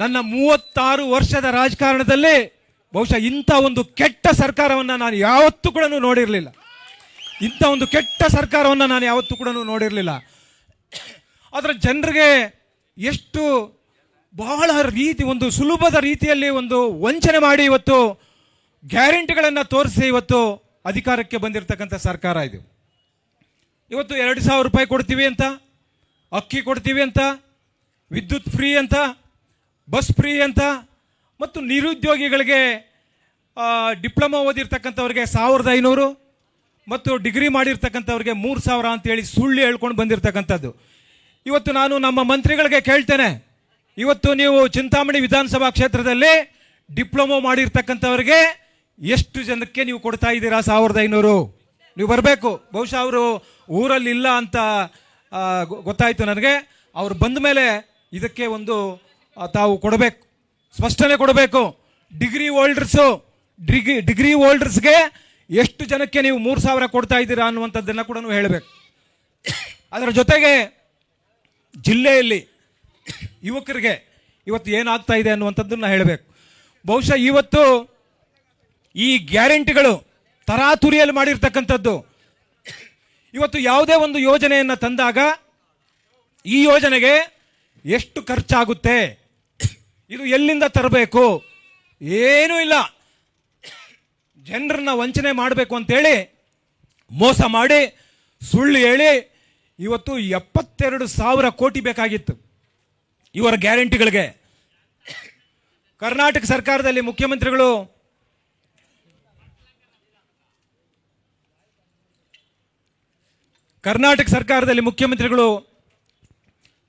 ನನ್ನ 36 ವರ್ಷದ ರಾಜಕಾರಣದಲ್ಲಿ ಬಹುಶಃ ಇಂಥ ಒಂದು ಕೆಟ್ಟ ಸರ್ಕಾರವನ್ನು ನಾನು ಯಾವತ್ತೂ ಕೂಡ ನೋಡಿರಲಿಲ್ಲ. ಇಂಥ ಒಂದು ಕೆಟ್ಟ ಸರ್ಕಾರವನ್ನು ನಾನು ಯಾವತ್ತೂ ಕೂಡ ನೋಡಿರಲಿಲ್ಲ. ಅದರ ಜನರಿಗೆ ಎಷ್ಟು ಬಹಳ ಒಂದು ಸುಲಭದ ರೀತಿಯಲ್ಲಿ ಒಂದು ವಂಚನೆ ಮಾಡಿ ಇವತ್ತು ಗ್ಯಾರಂಟಿಗಳನ್ನು ತೋರಿಸಿ ಇವತ್ತು ಅಧಿಕಾರಕ್ಕೆ ಬಂದಿರತಕ್ಕಂಥ ಸರ್ಕಾರ ಇದು. ಇವತ್ತು 2,000 ರೂಪಾಯಿ ಕೊಡ್ತೀವಿ ಅಂತ, ಅಕ್ಕಿ ಕೊಡ್ತೀವಿ ಅಂತ, ವಿದ್ಯುತ್ ಫ್ರೀ ಅಂತ, ಬಸ್ ಫ್ರೀ ಅಂತ, ಮತ್ತು ನಿರುದ್ಯೋಗಿಗಳಿಗೆ ಡಿಪ್ಲೊಮಾ ಓದಿರ್ತಕ್ಕಂಥವ್ರಿಗೆ 1,500 ಮತ್ತು ಡಿಗ್ರಿ ಮಾಡಿರ್ತಕ್ಕಂಥವ್ರಿಗೆ 3,000 ಅಂತೇಳಿ ಸುಳ್ಳು ಹೇಳ್ಕೊಂಡು ಬಂದಿರತಕ್ಕಂಥದ್ದು. ಇವತ್ತು ನಾನು ನಮ್ಮ ಮಂತ್ರಿಗಳಿಗೆ ಕೇಳ್ತೇನೆ, ಇವತ್ತು ನೀವು ಚಿಂತಾಮಣಿ ವಿಧಾನಸಭಾ ಕ್ಷೇತ್ರದಲ್ಲಿ ಡಿಪ್ಲೊಮಾ ಮಾಡಿರ್ತಕ್ಕಂಥವ್ರಿಗೆ ಎಷ್ಟು ಜನಕ್ಕೆ ನೀವು ಕೊಡ್ತಾ ಇದ್ದೀರಾ? 1,500. ನೀವು ಬರಬೇಕು. ಬಹುಶಃ ಅವರು ಊರಲ್ಲಿ ಇಲ್ಲ ಅಂತ ಗೊತ್ತಾಯಿತು ನನಗೆ. ಅವ್ರು ಬಂದ ಮೇಲೆ ಇದಕ್ಕೆ ಒಂದು ತಾವು ಕೊಡಬೇಕು, ಸ್ಪಷ್ಟನೆ ಕೊಡಬೇಕು. ಡಿಗ್ರಿ ಹೋಲ್ಡರ್ಸ್ಗೆ ಎಷ್ಟು ಜನಕ್ಕೆ ನೀವು 3,000 ಕೊಡ್ತಾ ಇದ್ದೀರಾ ಅನ್ನುವಂಥದ್ದನ್ನು ಕೂಡ ಹೇಳಬೇಕು. ಅದರ ಜೊತೆಗೆ ಜಿಲ್ಲೆಯಲ್ಲಿ ಯುವಕರಿಗೆ ಇವತ್ತು ಏನಾಗ್ತಾ ಇದೆ ಅನ್ನುವಂಥದ್ದನ್ನು ಹೇಳಬೇಕು. ಬಹುಶಃ ಇವತ್ತು ಈ ಗ್ಯಾರಂಟಿಗಳು ತರಾತುರಿಯಲ್ಲಿ ಮಾಡಿರ್ತಕ್ಕಂಥದ್ದು. ಇವತ್ತು ಯಾವುದೇ ಒಂದು ಯೋಜನೆಯನ್ನು ತಂದಾಗ ಈ ಯೋಜನೆಗೆ ಎಷ್ಟು ಖರ್ಚಾಗುತ್ತೆ, ಇದು ಎಲ್ಲಿಂದ ತರಬೇಕು, ಏನೂ ಇಲ್ಲ. ಜನರನ್ನ ವಂಚನೆ ಮಾಡಬೇಕು ಅಂತೇಳಿ ಮೋಸ ಮಾಡಿ ಸುಳ್ಳು ಹೇಳಿ ಇವತ್ತು 72,000 ಕೋಟಿ ಬೇಕಾಗಿತ್ತು ಇವರ ಗ್ಯಾರಂಟಿಗಳಿಗೆ. ಕರ್ನಾಟಕ ಸರ್ಕಾರದಲ್ಲಿ ಮುಖ್ಯಮಂತ್ರಿಗಳು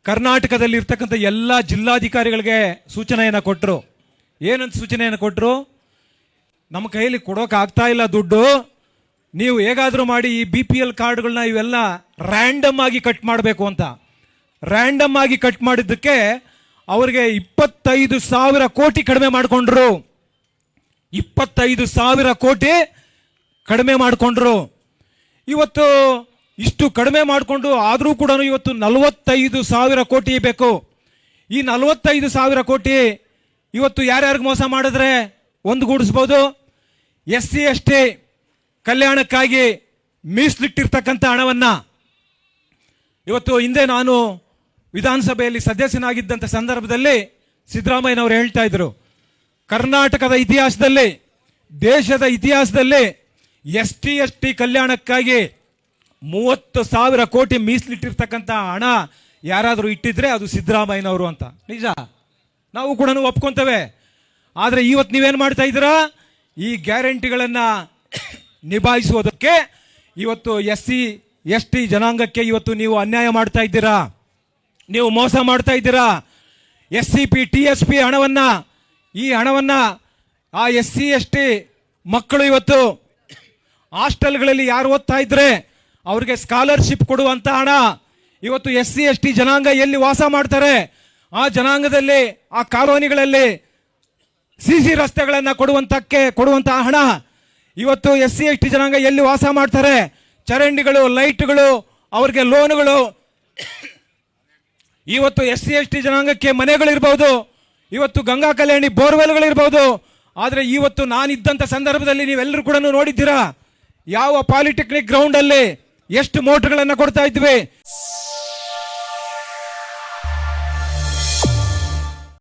ಕರ್ನಾಟಕದಲ್ಲಿ ಇರ್ತಕ್ಕಂಥ ಎಲ್ಲ ಜಿಲ್ಲಾಧಿಕಾರಿಗಳಿಗೆ ಸೂಚನೆಯನ್ನು ಕೊಟ್ಟರು. ಏನಂತ ಸೂಚನೆಯನ್ನು ಕೊಟ್ಟರು? ನಮ್ಮ ಕೈಯಲ್ಲಿ ಕೊಡೋಕೆ ಆಗ್ತಾ ಇಲ್ಲ ದುಡ್ಡು, ನೀವು ಹೇಗಾದರೂ ಮಾಡಿ ಈ BPL ಕಾರ್ಡ್ಗಳನ್ನ ಇವೆಲ್ಲ ರ್ಯಾಂಡಮ್ ಆಗಿ ಕಟ್ ಮಾಡಬೇಕು ಅಂತ. ರ್ಯಾಂಡಮ್ ಆಗಿ ಕಟ್ ಮಾಡಿದ್ದಕ್ಕೆ ಅವರಿಗೆ 25,000 ಕೋಟಿ ಕಡಿಮೆ ಮಾಡಿಕೊಂಡ್ರು. 25,000 ಕೋಟಿ ಕಡಿಮೆ ಮಾಡಿಕೊಂಡ್ರು. ಇವತ್ತು ಇಷ್ಟು ಕಡಿಮೆ ಮಾಡಿಕೊಂಡು ಆದರೂ ಕೂಡ ಇವತ್ತು 45,000 ಕೋಟಿ ಬೇಕು. ಈ 45,000 ಕೋಟಿ ಇವತ್ತು ಯಾರ್ಯಾರಿಗೆ ಮೋಸ ಮಾಡಿದ್ರೆ ಒಂದುಗೂಡಿಸ್ಬೋದು. SC ST ಕಲ್ಯಾಣಕ್ಕಾಗಿ ಮೀಸಲಿಟ್ಟಿರ್ತಕ್ಕಂಥ ಹಣವನ್ನು ಇವತ್ತು ಹಿಂದೆ ನಾನು ವಿಧಾನಸಭೆಯಲ್ಲಿ ಸದಸ್ಯನಾಗಿದ್ದಂಥ ಸಂದರ್ಭದಲ್ಲಿ ಸಿದ್ದರಾಮಯ್ಯನವರು ಹೇಳ್ತಾ ಇದ್ರು, ಕರ್ನಾಟಕದ ಇತಿಹಾಸದಲ್ಲಿ, ದೇಶದ ಇತಿಹಾಸದಲ್ಲಿ ST ST ಕಲ್ಯಾಣಕ್ಕಾಗಿ 30,000 ಕೋಟಿ ಮೀಸಲಿಟ್ಟಿರ್ತಕ್ಕಂಥ ಹಣ ಯಾರಾದರೂ ಇಟ್ಟಿದ್ರೆ ಅದು ಸಿದ್ದರಾಮಯ್ಯನವರು ಅಂತ. ನಿಜ, ನಾವು ಕೂಡ ಒಪ್ಕೊಂತೇವೆ. ಆದರೆ ಇವತ್ತು ನೀವೇನು ಮಾಡ್ತಾ ಇದ್ದೀರಾ? ಈ ಗ್ಯಾರಂಟಿಗಳನ್ನು ನಿಭಾಯಿಸುವುದಕ್ಕೆ ಇವತ್ತು SC ST ಜನಾಂಗಕ್ಕೆ ಇವತ್ತು ನೀವು ಅನ್ಯಾಯ ಮಾಡ್ತಾ ಇದ್ದೀರಾ, ನೀವು ಮೋಸ ಮಾಡ್ತಾ ಇದ್ದೀರಾ. SCP TSP ಹಣವನ್ನು, ಈ ಹಣವನ್ನು ಆ SC ST ಮಕ್ಕಳು ಇವತ್ತು ಹಾಸ್ಟೆಲ್ಗಳಲ್ಲಿ ಯಾರು ಓದ್ತಾ ಇದ್ರೆ ಅವ್ರಿಗೆ ಸ್ಕಾಲರ್ಶಿಪ್ ಕೊಡುವಂತ ಹಣ, ಇವತ್ತು SC ST ಜನಾಂಗ ಎಲ್ಲಿ ವಾಸ ಮಾಡ್ತಾರೆ ಆ ಜನಾಂಗದಲ್ಲಿ ಆ ಕಾಲೋನಿಗಳಲ್ಲಿ CC ರಸ್ತೆಗಳನ್ನು ಕೊಡುವಂತಹ ಹಣ, ಇವತ್ತು SC ST ಜನಾಂಗ ಎಲ್ಲಿ ವಾಸ ಮಾಡ್ತಾರೆ ಚರಂಡಿಗಳು, ಲೈಟ್ಗಳು, ಅವ್ರಿಗೆ ಲೋನ್ಗಳು, ಇವತ್ತು SC ST ಜನಾಂಗಕ್ಕೆ ಮನೆಗಳಿರ್ಬೋದು, ಇವತ್ತು ಗಂಗಾ ಕಲ್ಯಾಣಿ ಬೋರ್ವೆಲ್ಗಳಿರ್ಬೋದು. ಆದರೆ ಇವತ್ತು ನಾನಿದ್ದಂಥ ಸಂದರ್ಭದಲ್ಲಿ ನೀವೆಲ್ಲರೂ ಕೂಡ ನೋಡಿದ್ದೀರಾ ಯಾವ ಪಾಲಿಟೆಕ್ನಿಕ್ ಗ್ರೌಂಡ್ ಅಲ್ಲಿ ಎಷ್ಟು ಮೋಟರ್ಗಳನ್ನು ಕೊಡ್ತಾ ಇದ್ವಿ.